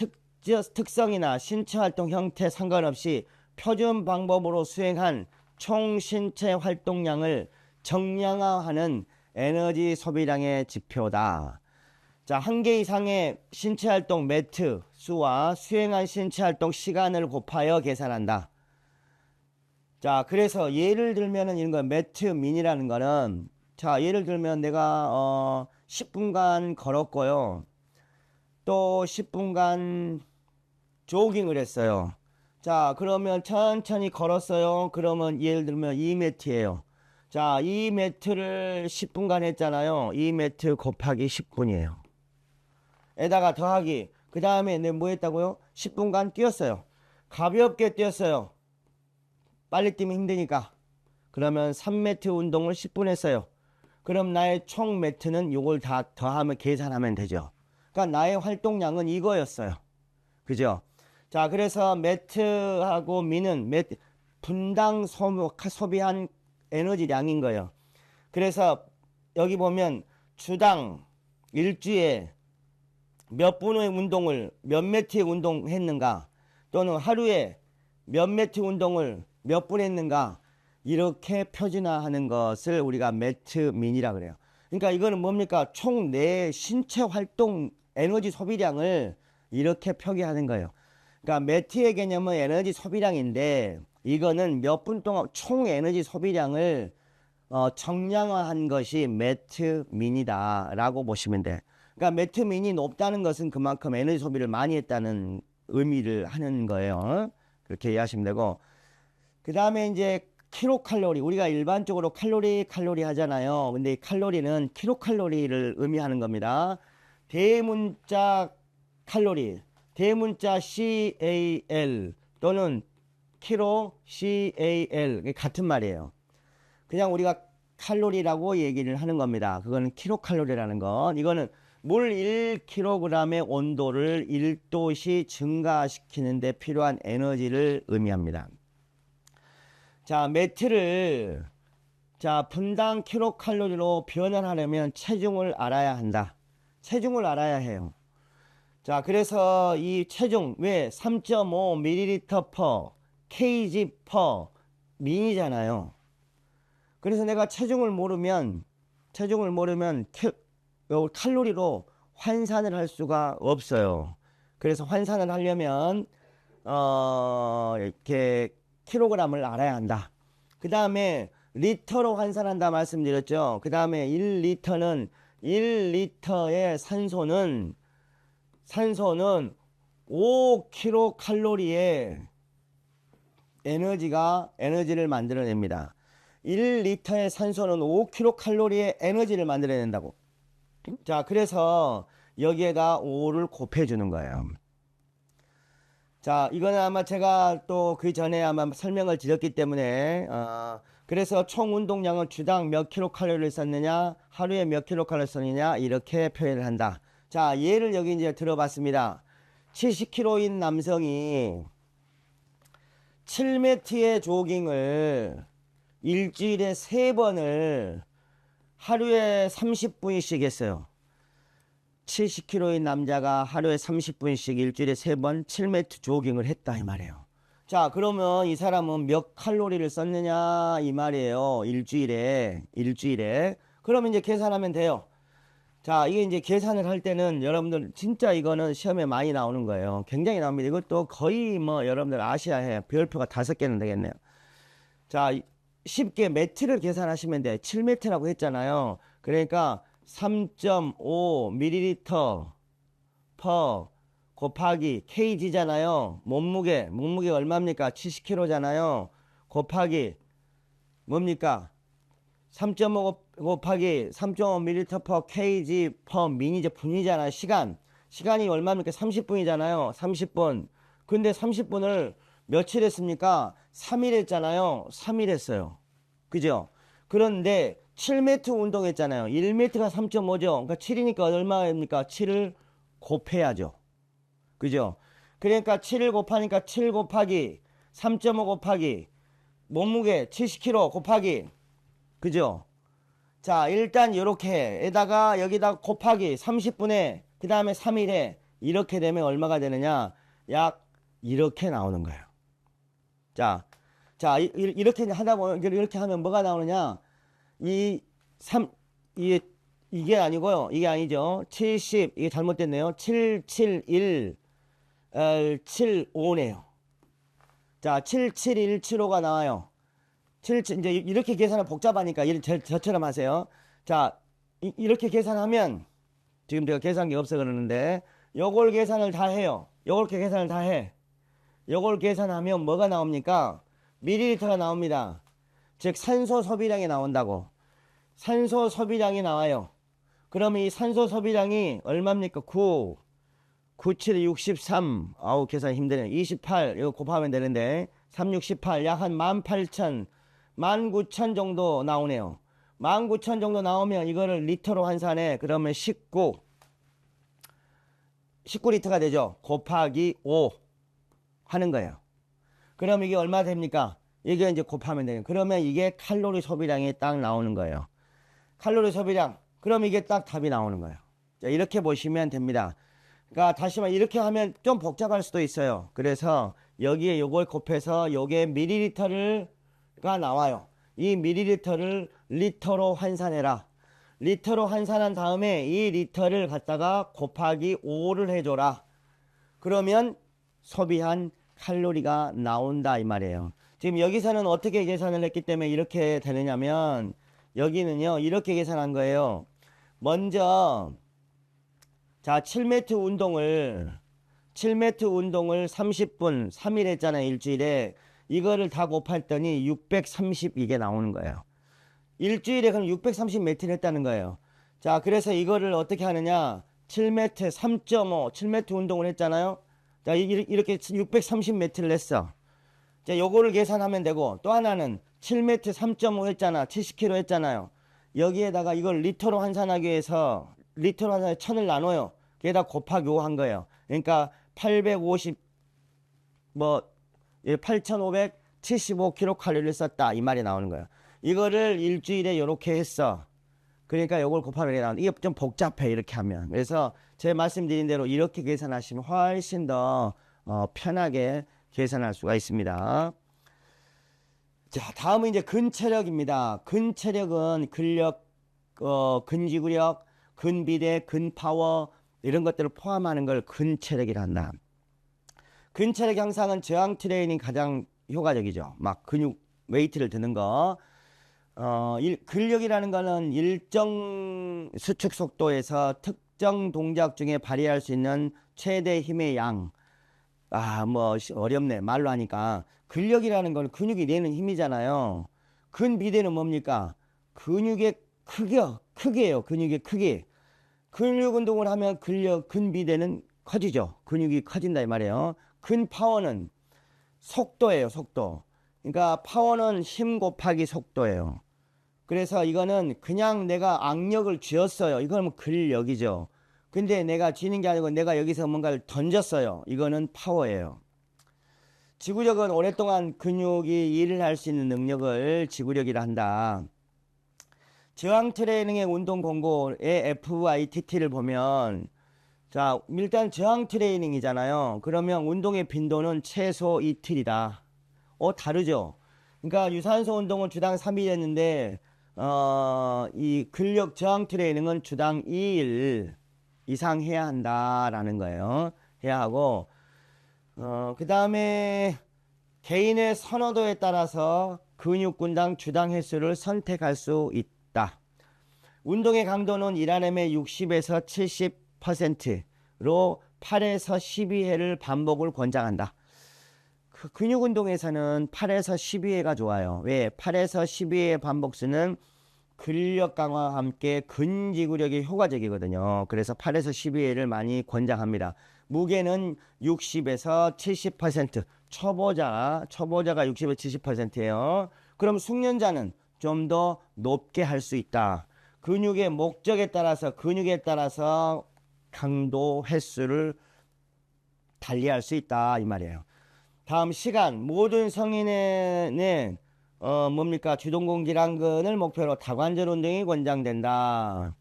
특성이나 신체활동 형태 상관없이 표준 방법으로 수행한 총 신체 활동량을 정량화하는 에너지 소비량의 지표다. 자, 한 개 이상의 신체활동 매트 수와 수행한 신체활동 시간을 곱하여 계산한다. 자, 그래서 예를 들면은 이런 거 매트 민이라는 거는 자, 예를 들면 내가 10분간 걸었고요. 또 10분간 조깅을 했어요. 자, 그러면 천천히 걸었어요. 그러면 예를 들면 2매트예요. 자, 이 매트를 10분간 했잖아요. 이 매트 곱하기 10분이에요. 에다가 더하기. 그 다음에 내가 뭐 했다고요? 10분간 뛰었어요. 가볍게 뛰었어요. 빨리 뛰면 힘드니까. 그러면 3매트 운동을 10분 했어요. 그럼 나의 총 매트는 요걸 다 더하면 계산하면 되죠. 그러니까 나의 활동량은 이거였어요. 그죠? 자, 그래서 매트하고 미는 분당 소비한 에너지량인 거예요. 그래서 여기 보면 주당 일주에 몇 분의 운동을 몇 매트의 운동했는가 또는 하루에 몇 매트 운동을 몇 분 했는가 이렇게 표준화하는 것을 우리가 매트민이라 그래요. 그러니까 이거는 뭡니까? 총 내 신체 활동 에너지 소비량을 이렇게 표기하는 거예요. 그러니까 매트의 개념은 에너지 소비량인데 이거는 몇 분 동안 총 에너지 소비량을 정량화한 것이 매트민이다 라고 보시면 돼. 그러니까 매트민이 높다는 것은 그만큼 에너지 소비를 많이 했다는 의미를 하는 거예요. 그렇게 이해하시면 되고, 그 다음에 이제 킬로칼로리, 우리가 일반적으로 칼로리 하잖아요. 근데 이 칼로리는 킬로칼로리를 의미하는 겁니다. 대문자 칼로리, 대문자 CAL 또는 킬로 CAL 같은 말이에요. 그냥 우리가 칼로리라고 얘기를 하는 겁니다. 그거는 킬로칼로리라는 건 이거는 물 1kg의 온도를 1도씨 증가시키는 데 필요한 에너지를 의미합니다. 자, 매트를 자, 분당 킬로칼로리로 변환하려면 체중을 알아야 한다. 체중을 알아야 해요. 자, 그래서 이 체중 왜 3.5ml per kg per min이잖아요. 그래서 내가 체중을 모르면 칼로리로 환산을 할 수가 없어요. 그래서 환산을 하려면 이렇게 킬로그램을 알아야 한다. 그 다음에 리터로 환산한다 말씀드렸죠. 그 다음에 1리터는 1리터의 산소는 5kcal의 에너지를 만들어냅니다. 1리터의 산소는 5kcal의 에너지를 만들어낸다고. 자, 그래서 여기에다 5를 곱해주는 거예요. 자, 이거는 아마 제가 또 그 전에 아마 설명을 드렸기 때문에 그래서 총 운동량은 주당 몇 킬로칼로리를 썼느냐, 하루에 몇 킬로칼로리를 썼느냐 이렇게 표현을 한다. 자, 예를 여기 이제 들어봤습니다. 70kg인 남성이 7m의 조깅을 일주일에 3번을 하루에 30분씩 했어요. 70kg인 남자가 하루에 30분씩 일주일에 3번 7m 조깅을 했다 이 말이에요. 자, 그러면 이 사람은 몇 칼로리를 썼느냐 이 말이에요. 일주일에. 그러면 이제 계산하면 돼요. 자, 이게 이제 계산을 할 때는 여러분들 진짜 이거는 시험에 많이 나오는 거예요. 굉장히 나옵니다. 이것도 거의 뭐 여러분들 아셔야 해요. 별표가 5개는 되겠네요. 자, 쉽게 매트를 계산하시면 돼. 7m라고 했잖아요. 그러니까 3.5ml per 곱하기 kg잖아요. 몸무게 얼마입니까? 70kg잖아요. 곱하기 뭡니까? 3.5 곱하기 3.5ml per kg per min이죠. 분이잖아요. 시간이 얼마입니까? 30분이잖아요. 30분. 근데 30분을 며칠 했습니까? 3일 했잖아요. 3일 했어요. 그죠? 그런데 7m 운동했잖아요. 1m가 3.5죠. 그러니까 7이니까 얼마입니까? 7을 곱해야죠. 그죠? 그러니까 7을 곱하니까 7 곱하기 3.5 곱하기 몸무게 70kg 곱하기 그죠? 자, 일단 이렇게 에다가 여기다 곱하기 30분에 그 다음에 3일에 이렇게 되면 얼마가 되느냐? 약 이렇게 나오는 거예요. 자, 이렇게 하다 보면 이렇게 하면 뭐가 나오느냐? 이게 아니고요. 이게 아니죠. 70 이게 잘못됐네요. 771 75네요. 자, 77175가 나와요. 이제 이렇게 계산은 복잡하니까 저처럼 하세요. 자, 이렇게 계산하면 지금 제가 계산기 없어 그러는데 요걸 계산을 다 해요. 요걸 계산을 다 해. 요걸 계산하면 뭐가 나옵니까? 밀리리터가 나옵니다. 즉 산소 소비량이 나온다고. 산소 소비량이 나와요. 그러면 이 산소 소비량이 얼마입니까? 9, 97, 63. 아우 계산 힘드네. 28 이거 곱하면 되는데 368 약 한 18,000 19,000 정도 나오네요. 19,000 정도 나오면 이거를 리터로 환산해. 그러면 19리터가 되죠. 곱하기 5 하는 거예요. 그럼 이게 얼마 됩니까? 이게 이제 곱하면 돼요. 그러면 이게 칼로리 소비량이 딱 나오는 거예요. 칼로리 소비량. 그럼 이게 딱 답이 나오는 거예요. 자, 이렇게 보시면 됩니다. 그러니까 다시 말해 이렇게 하면 좀 복잡할 수도 있어요. 그래서 여기에 요걸 곱해서 요게 밀리리터가 나와요. 이 밀리리터를 리터로 환산해라. 리터로 환산한 다음에 이 리터를 갖다가 곱하기 5를 해줘라. 그러면 소비한 칼로리가 나온다 이 말이에요. 지금 여기서는 어떻게 계산을 했기 때문에 이렇게 되느냐면 여기는요 이렇게 계산한 거예요. 먼저 자 7m 운동을 30분 3일 했잖아요. 일주일에. 이거를 다 곱했더니 630 이게 나오는 거예요. 일주일에 그럼 630m를 했다는 거예요. 자, 그래서 이거를 어떻게 하느냐? 7m 3.5 7m 운동을 했잖아요. 자, 이렇게 630m를 했어. 자, 요거를 계산하면 되고 또 하나는 7m 3.5 했잖아. 70kg 했잖아요. 여기에다가 이걸 리터로 환산하기 위해서 리터로 환산해 1000을 나눠요. 여기다 곱하기 5 한 거예요. 그러니까 850 8575kcal를 썼다 이 말이 나오는 거예요. 이거를 일주일에 이렇게 했어. 그러니까 이걸 곱하면 이게 나오는데 이게 좀 복잡해 이렇게 하면. 그래서 제가 말씀드린 대로 이렇게 계산하시면 훨씬 더 편하게 계산할 수가 있습니다. 자, 다음은 이제 근체력입니다. 근체력은 근력, 근지구력, 근비대, 근파워 이런 것들을 포함하는 걸 근체력이라 한다. 근체력 향상은 저항 트레이닝 가장 효과적이죠. 막 근육 웨이트를 드는 거. 근력이라는 거는 일정 수축 속도에서 특정 동작 중에 발휘할 수 있는 최대 힘의 양. 뭐 어렵네 말로 하니까. 근력이라는 건 근육이 내는 힘이잖아요. 근비대는 뭡니까? 근육의 크기예요. 근육의 크기. 근육 운동을 하면 근비대는 커지죠. 근육이 커진다 이 말이에요. 근파워는 속도예요. 속도. 그러니까 파워는 힘 곱하기 속도예요. 그래서 이거는 그냥 내가 악력을 쥐었어요. 이건 근력이죠. 근데 내가 쥐는 게 아니고 내가 여기서 뭔가를 던졌어요. 이거는 파워예요. 지구력은 오랫동안 근육이 일을 할 수 있는 능력을 지구력이라 한다. 저항 트레이닝의 운동 권고의 FITT를 보면, 자, 일단 저항 트레이닝이잖아요. 그러면 운동의 빈도는 최소 이틀이다. 다르죠? 그러니까 유산소 운동은 주당 3일이었는데, 이 근력 저항 트레이닝은 주당 2일 이상 해야 한다라는 거예요. 해야 하고, 그 다음에 개인의 선호도에 따라서 근육군당 주당 횟수를 선택할 수 있다. 운동의 강도는 1RM의 60에서 70%로 8에서 12회를 반복을 권장한다. 근육 운동에서는 8에서 12회가 좋아요. 왜? 8에서 12회의 반복수는 근력 강화와 함께 근지구력이 효과적이거든요. 그래서 8에서 12회를 많이 권장합니다. 무게는 60에서 70%, 초보자가 60에서 70%예요. 그럼 숙련자는 좀 더 높게 할 수 있다. 근육의 목적에 따라서 강도 횟수를 달리할 수 있다 이 말이에요. 다음 시간, 모든 성인에는 뭡니까? 주동근기량근을 목표로 다관절 운동이 권장된다.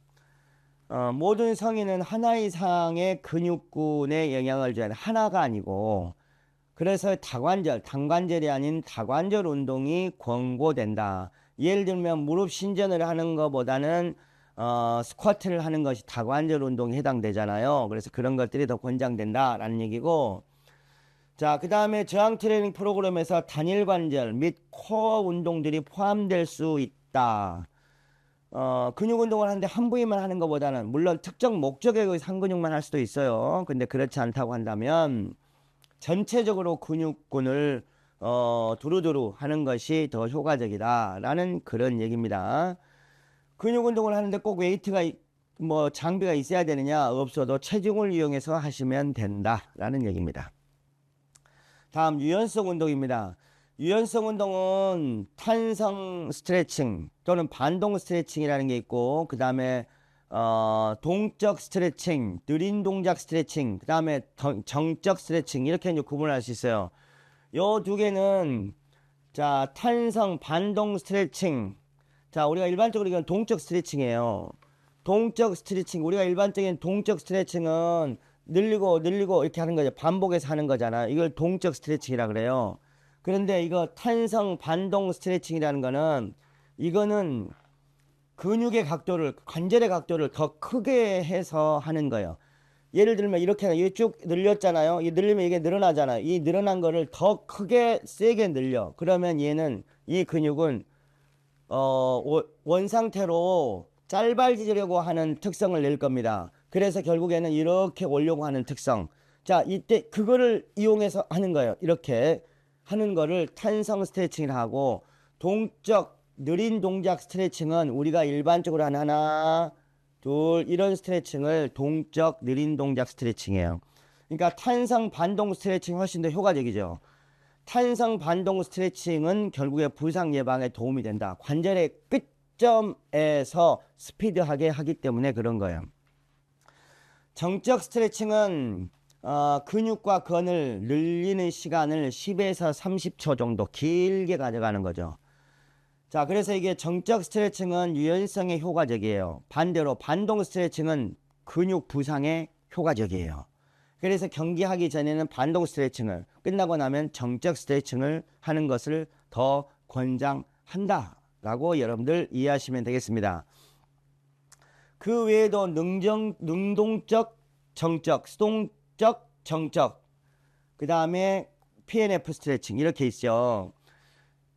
모든 성인은 하나 이상의 근육군에 영향을 줘야 돼. 하나가 아니고. 그래서 단관절이 아닌 다관절 운동이 권고된다. 예를 들면 무릎 신전을 하는 것보다는 스쿼트를 하는 것이 다관절 운동에 해당되잖아요. 그래서 그런 것들이 더 권장된다라는 얘기고, 자, 그 다음에 저항 트레이닝 프로그램에서 단일 관절 및 코어 운동들이 포함될 수 있다. 근육 운동을 하는데 한 부위만 하는 것보다는, 물론 특정 목적에 의해서 한 근육만 할 수도 있어요. 근데 그렇지 않다고 한다면 전체적으로 근육군을 두루두루 하는 것이 더 효과적이다라는 그런 얘기입니다. 근육 운동을 하는데 꼭 웨이트가 장비가 있어야 되느냐? 없어도 체중을 이용해서 하시면 된다라는 얘기입니다. 다음 유연성 운동입니다. 유연성 운동은 탄성 스트레칭 또는 반동 스트레칭이라는 게 있고, 그 다음에 동적 스트레칭, 느린 동작 스트레칭, 그 다음에 정적 스트레칭, 이렇게 이제 구분할 수 있어요. 요 두 개는, 자, 탄성 반동 스트레칭. 자, 우리가 일반적으로 이건 동적 스트레칭이에요. 동적 스트레칭, 우리가 일반적인 동적 스트레칭은 늘리고 이렇게 하는 거죠. 반복해서 하는 거잖아요. 이걸 동적 스트레칭이라 그래요. 그런데 이거 탄성 반동 스트레칭이라는 거는, 이거는 근육의 각도를, 관절의 각도를 더 크게 해서 하는 거예요. 예를 들면 이렇게 이게 쭉 늘렸잖아요. 이 늘리면 이게 늘어나잖아요. 이 늘어난 거를 더 크게 세게 늘려. 그러면 이 근육은 원상태로 짧아지려고 하는 특성을 낼 겁니다. 그래서 결국에는 이렇게 오려고 하는 특성. 자, 이때 그거를 이용해서 하는 거예요. 이렇게 하는 거를 탄성 스트레칭이라 하고, 동적 느린 동작 스트레칭은 우리가 일반적으로 하는 하나, 둘 이런 스트레칭을 동적 느린 동작 스트레칭이에요. 그러니까 탄성 반동 스트레칭이 훨씬 더 효과적이죠. 탄성 반동 스트레칭은 결국에 부상 예방에 도움이 된다. 관절의 끝점에서 스피드하게 하기 때문에 그런 거예요. 정적 스트레칭은 근육과 근을 늘리는 시간을 10에서 30초 정도 길게 가져가는 거죠. 자, 그래서 이게 정적 스트레칭은 유연성에 효과적이에요. 반대로 반동 스트레칭은 근육 부상에 효과적이에요. 그래서 경기하기 전에는 반동 스트레칭을, 끝나고 나면 정적 스트레칭을 하는 것을 더 권장한다라고 여러분들 이해하시면 되겠습니다. 그 외에도 능동적, 정적, 수동적, 정적, 그 다음에 PNF 스트레칭 이렇게 있죠.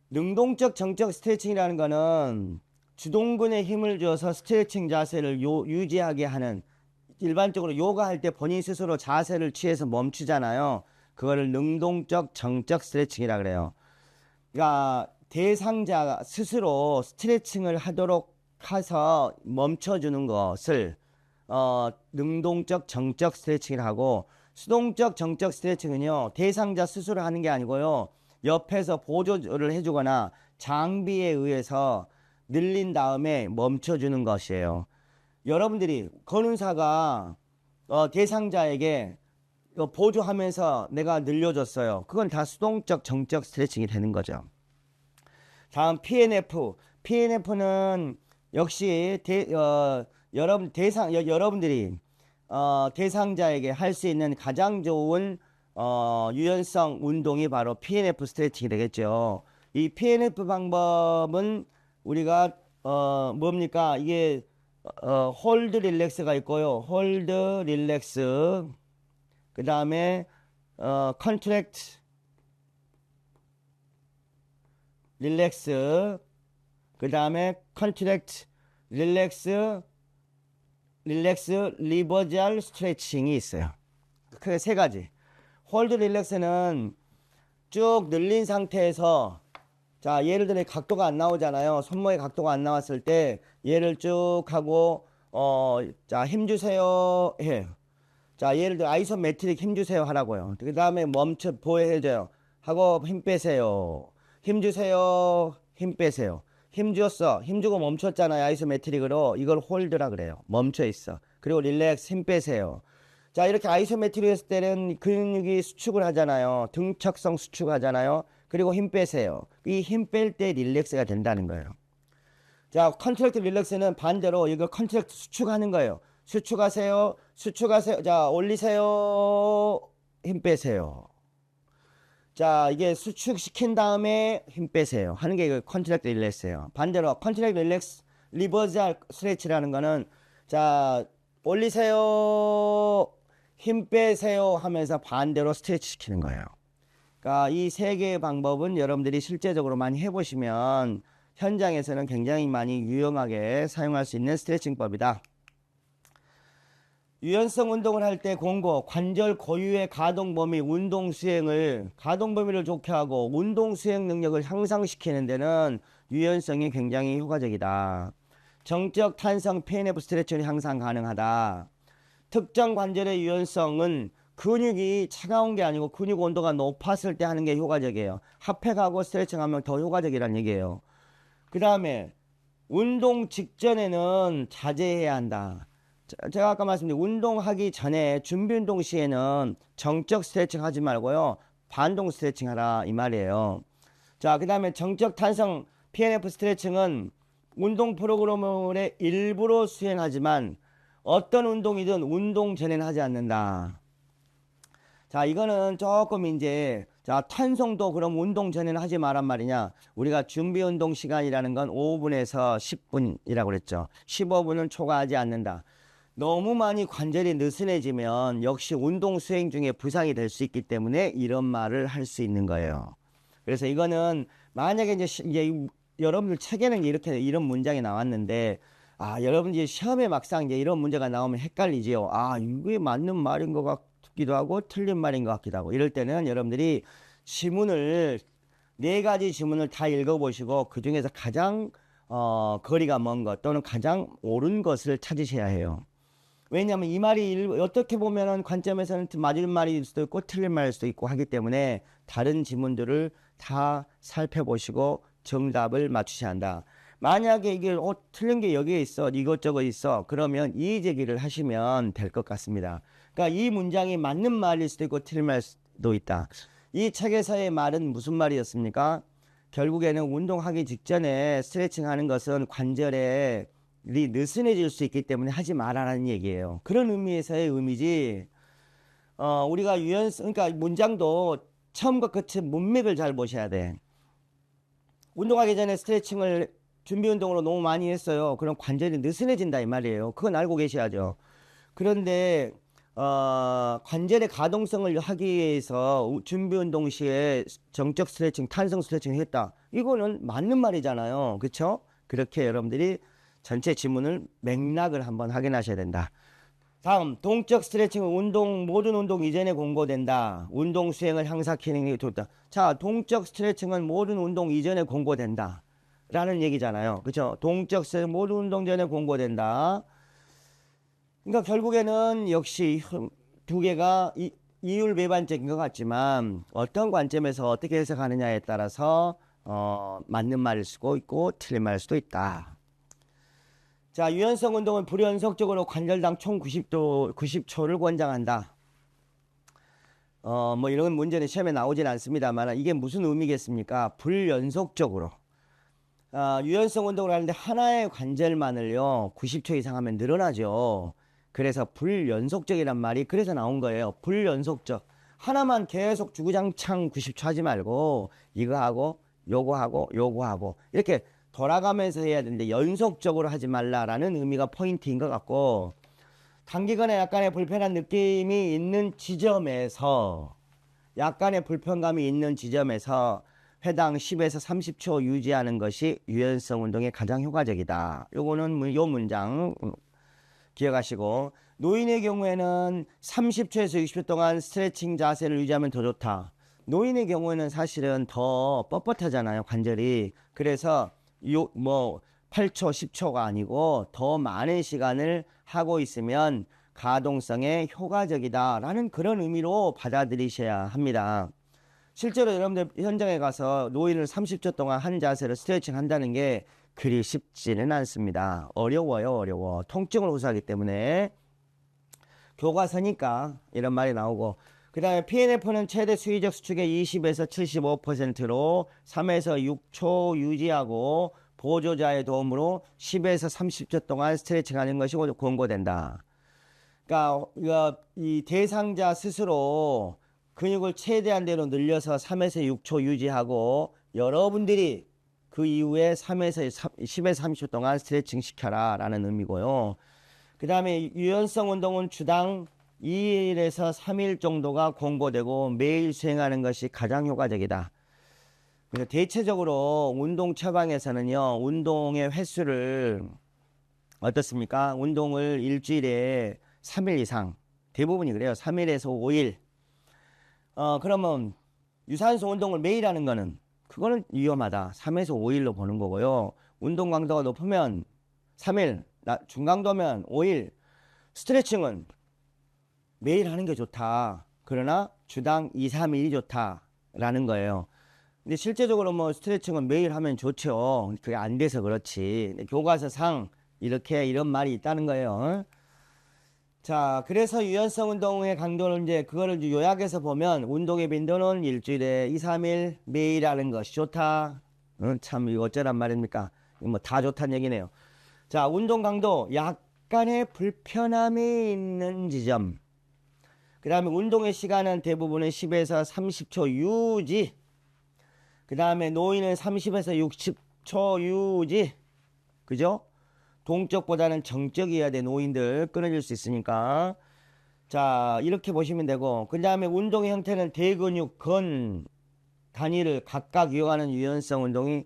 능동적, 정적 스트레칭이라는 거는 주동근에 힘을 줘서 스트레칭 자세를 유지하게 하는, 일반적으로 요가 할 때 본인 스스로 자세를 취해서 멈추잖아요. 그거를 능동적, 정적 스트레칭이라 그래요. 그러니까 대상자가 스스로 스트레칭을 하도록 해서 멈춰주는 것을 능동적, 정적 스트레칭이라 하고, 수동적, 정적 스트레칭은요, 대상자 스스로 하는 게 아니고요, 옆에서 보조를 해주거나 장비에 의해서 늘린 다음에 멈춰주는 것이에요. 여러분들이, 건운사가 대상자에게 보조하면서 내가 늘려줬어요. 그건 다 수동적 정적 스트레칭이 되는 거죠. 다음 PNF. PNF는 역시 여러분들이 대상자에게 할 수 있는 가장 좋은 유연성 운동이 바로 PNF 스트레칭이 되겠죠. 이 PNF 방법은 우리가 뭡니까? 이게 홀드 릴렉스가 있고요. 홀드 릴렉스. 그 다음에 컨트랙트 릴렉스. 그 다음에 컨트랙트 릴렉스 리버지얼 스트레칭이 있어요. 크게 세 가지. 홀드 릴렉스는 쭉 늘린 상태에서, 자, 예를 들어 각도가 안 나오잖아요. 손목의 각도가 안 나왔을 때 얘를 쭉 하고 자, 힘주세요 해. 자, 예를 들어 아이소메트릭 힘주세요 하라고요. 그 다음에 멈춰 보여줘요 하고 힘 빼세요. 힘주세요. 힘 빼세요. 힘 줬어. 힘 주고 멈췄잖아요. 아이소메트릭으로. 이걸 홀드라 그래요. 멈춰 있어. 그리고 릴렉스 힘 빼세요. 자, 이렇게 아이소메트릭 했을 때는 근육이 수축을 하잖아요. 등척성 수축하잖아요. 그리고 힘 빼세요. 이 힘 뺄 때 릴렉스가 된다는 거예요. 자, 컨트랙트 릴렉스는 반대로 이걸 컨트랙트 수축하는 거예요. 수축하세요. 수축하세요. 자, 올리세요. 힘 빼세요. 자, 이게 수축시킨 다음에 힘 빼세요 하는 게 컨트랙트 릴렉스예요. 반대로 컨트랙트 릴렉스 리버지얼 스트레치라는 거는, 자, 올리세요. 힘 빼세요 하면서 반대로 스트레치 시키는 거예요. 그러니까 이 세 개의 방법은 여러분들이 실제적으로 많이 해보시면 현장에서는 굉장히 많이 유용하게 사용할 수 있는 스트레칭법이다. 유연성 운동을 할 때 공고, 관절 고유의 가동 범위, 운동 수행을, 가동 범위를 좋게 하고 운동 수행 능력을 향상시키는 데는 유연성이 굉장히 효과적이다. 정적 탄성 PNF 스트레칭이 항상 가능하다. 특정 관절의 유연성은 근육이 차가운 게 아니고 근육 온도가 높았을 때 하는 게 효과적이에요. 핫팩하고 스트레칭하면 더 효과적이라는 얘기예요. 그 다음에 운동 직전에는 자제해야 한다. 제가 아까 말씀드린 운동하기 전에 준비 운동 시에는 정적 스트레칭 하지 말고요, 반동 스트레칭 하라 이 말이에요. 자, 그 다음에 정적 탄성 PNF 스트레칭은 운동 프로그램의 일부로 수행하지만 어떤 운동이든 운동 전에는 하지 않는다. 자, 이거는 조금 이제, 자, 탄성도 그럼 운동 전에는 하지 말란 말이냐. 우리가 준비 운동 시간이라는 건 5분에서 10분이라고 그랬죠. 15분은 초과하지 않는다. 너무 많이 관절이 느슨해지면 역시 운동 수행 중에 부상이 될 수 있기 때문에 이런 말을 할 수 있는 거예요. 그래서 이거는 만약에 이제 여러분들 책에는 이렇게 이런 문장이 나왔는데, 여러분 이제 시험에 막상 이제 이런 문제가 나오면 헷갈리지요. 이게 맞는 말인 것 같기도 하고 틀린 말인 것 같기도 하고. 이럴 때는 여러분들이 지문을, 네 가지 지문을 다 읽어보시고 그 중에서 가장 거리가 먼 것 또는 가장 옳은 것을 찾으셔야 해요. 왜냐하면 이 말이 어떻게 보면은 관점에서는 맞은 말일 수도 있고 틀린 말일 수도 있고 하기 때문에 다른 지문들을 다 살펴보시고 정답을 맞추셔야 한다. 만약에 이게 틀린 게 여기에 있어, 이것저것 있어, 그러면 이의 제기를 하시면 될 것 같습니다. 그러니까 이 문장이 맞는 말일 수도 있고 틀린 말일 수도 있다. 이 책에서의 말은 무슨 말이었습니까? 결국에는 운동하기 직전에 스트레칭 하는 것은 관절에 느슨해질 수 있기 때문에 하지 말아라는 얘기예요. 그런 의미에서의 의미지, 우리가 그러니까 문장도 처음과 끝에 문맥을 잘 보셔야 돼. 운동하기 전에 스트레칭을 준비 운동으로 너무 많이 했어요. 그럼 관절이 느슨해진다 이 말이에요. 그건 알고 계셔야죠. 그런데 관절의 가동성을 하기 위해서 준비 운동 시에 정적 스트레칭, 탄성 스트레칭 했다. 이거는 맞는 말이잖아요. 그렇죠? 그렇게 여러분들이 전체 지문을 맥락을 한번 확인하셔야 된다. 다음, 동적 스트레칭은 모든 운동 이전에 공고된다. 운동 수행을 향상시키는 게 좋다. 자, 동적 스트레칭은 모든 운동 이전에 공고된다 라는 얘기잖아요. 그렇죠? 동적 스트레칭 모든 운동 전에 공고된다. 그러니까 결국에는 역시 두 개가 이율배반적인 것 같지만 어떤 관점에서 어떻게 해석하느냐에 따라서 맞는 말일 수도 있고 틀린 말일 수도 있다. 자, 유연성 운동은 불연속적으로 관절당 총 90초를 권장한다. 뭐 이런 문제는 시험에 나오진 않습니다만 이게 무슨 의미겠습니까? 불연속적으로. 유연성 운동을 하는데 하나의 관절만을요 90초 이상 하면 늘어나죠. 그래서 불연속적이란 말이 그래서 나온 거예요. 불연속적. 하나만 계속 주구장창 90초 하지 말고 이거 하고 요거 하고 요거 하고 이렇게 돌아가면서 해야 되는데 연속적으로 하지 말라라는 의미가 포인트인 것 같고, 단기간에 약간의 불편한 느낌이 있는 지점에서 약간의 불편감이 있는 지점에서 회당 10에서 30초 유지하는 것이 유연성 운동에 가장 효과적이다. 요거는 요 문장 기억하시고, 노인의 경우에는 30초에서 60초 동안 스트레칭 자세를 유지하면 더 좋다. 노인의 경우에는 사실은 더 뻣뻣하잖아요, 관절이. 그래서 8초, 10초가 아니고 더 많은 시간을 하고 있으면 가동성에 효과적이다라는 그런 의미로 받아들이셔야 합니다. 실제로 여러분들 현장에 가서 노인을 30초 동안 한 자세로 스트레칭 한다는 게 그리 쉽지는 않습니다. 어려워요, 어려워. 통증을 호소하기 때문에. 교과서니까 이런 말이 나오고, 그 다음에 PNF는 최대 수위적 수축의 20에서 75%로 3에서 6초 유지하고 보조자의 도움으로 10에서 30초 동안 스트레칭 하는 것이 권고된다. 그러니까 이 대상자 스스로 근육을 최대한 대로 늘려서 3에서 6초 유지하고 여러분들이 그 이후에 10에서 30초 동안 스트레칭 시켜라 라는 의미고요. 그 다음에 유연성 운동은 주당 2일에서 3일 정도가 권고되고 매일 수행하는 것이 가장 효과적이다. 그래서 대체적으로 운동 처방에서는요, 운동의 횟수를 어떻습니까? 운동을 일주일에 3일 이상, 대부분이 그래요. 3일에서 5일. 그러면 유산소 운동을 매일 하는 거는 그거는 위험하다. 3에서 5일로 보는 거고요. 운동 강도가 높으면 3일, 중강도면 5일. 스트레칭은 매일 하는 게 좋다. 그러나 주당 2, 3일이 좋다라는 거예요. 근데 실제적으로 뭐 스트레칭은 매일 하면 좋죠. 그게 안 돼서 그렇지. 교과서상 이런 말이 있다는 거예요. 자, 그래서 유연성 운동의 강도는 이제 그거를 요약해서 보면 운동의 빈도는 일주일에 2, 3일 매일 하는 것이 좋다. 참 이거 어쩌란 말입니까? 뭐 다 좋다는 얘기네요. 자, 운동 강도 약간의 불편함이 있는 지점. 그 다음에 운동의 시간은 대부분은 10에서 30초 유지. 그 다음에 노인은 30에서 60초 유지. 그죠? 동적보다는 정적이어야 돼. 노인들 끊어질 수 있으니까. 자, 이렇게 보시면 되고, 그 다음에 운동의 형태는 대근육, 근 단위를 각각 이용하는 유연성 운동이,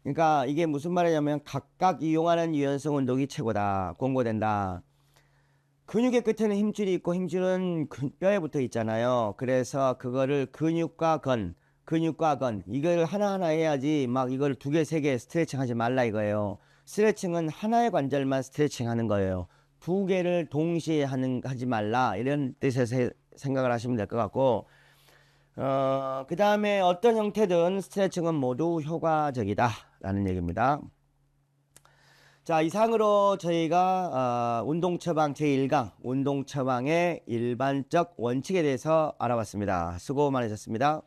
그러니까 이게 무슨 말이냐면 각각 이용하는 유연성 운동이 최고다. 권고된다. 근육의 끝에는 힘줄이 있고 힘줄은 뼈에 붙어 있잖아요. 그래서 그거를 근육과 근 이걸 하나하나 해야지 막 이걸 2개, 3개 스트레칭 하지 말라 이거예요. 스트레칭은 하나의 관절만 스트레칭 하는 거예요. 2개를 동시에 하지 말라 이런 뜻에서 생각을 하시면 될 것 같고, 그 다음에 어떤 형태든 스트레칭은 모두 효과적이다 라는 얘기입니다. 자, 이상으로 저희가 운동 처방 제1강 운동 처방의 일반적 원칙에 대해서 알아봤습니다. 수고 많으셨습니다.